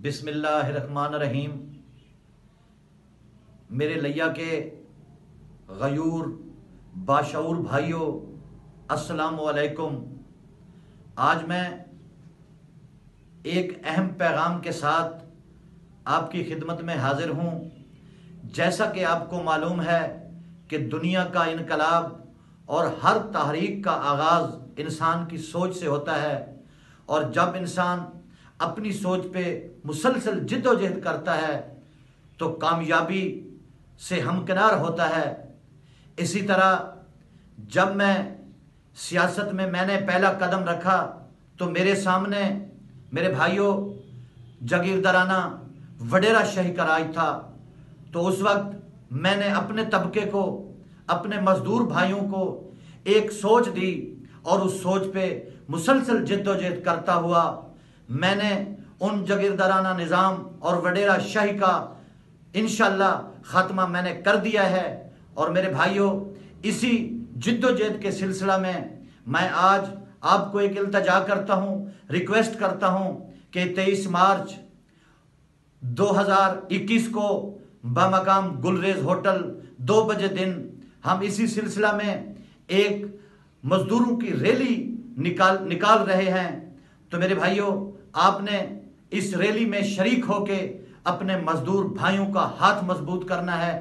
बिस्मिल्लाहिर्रहमानिर्रहीम। मेरे लैया के गयूर बाशऊर भाइयों, अस्सलामु अलैकुम। आज मैं एक अहम पैगाम के साथ आपकी खिदमत में हाजिर हूँ। जैसा कि आपको मालूम है कि दुनिया का इनकलाब और हर तहरीक का आगाज़ इंसान की सोच से होता है, और जब इंसान अपनी सोच पे मुसलसल जिद्दोजहद करता है तो कामयाबी से हमकिनार होता है। इसी तरह जब मैं सियासत में मैंने पहला कदम रखा तो मेरे सामने मेरे भाइयों जागीरदाराना वडेरा शाही का राज था। तो उस वक्त मैंने अपने तबके को, अपने मजदूर भाइयों को एक सोच दी और उस सोच पे मुसलसल जिद्दोजहद करता हुआ मैंने उन जागीरदाराना निज़ाम और वडेरा शाही का इंशाअल्लाह ख़ात्मा मैंने कर दिया है। और मेरे भाइयों, इसी जिद्दोजहद के सिलसिला में मैं आज आपको एक इल्तजा करता हूँ, रिक्वेस्ट करता हूँ कि 23 मार्च 2021 को बमकाम गुलरेज होटल 2 बजे दिन हम इसी सिलसिला में एक मजदूरों की रैली निकाल रहे हैं। तो मेरे भाइयों, आपने इस रैली में शरीक होके अपने मजदूर भाइयों का हाथ मजबूत करना है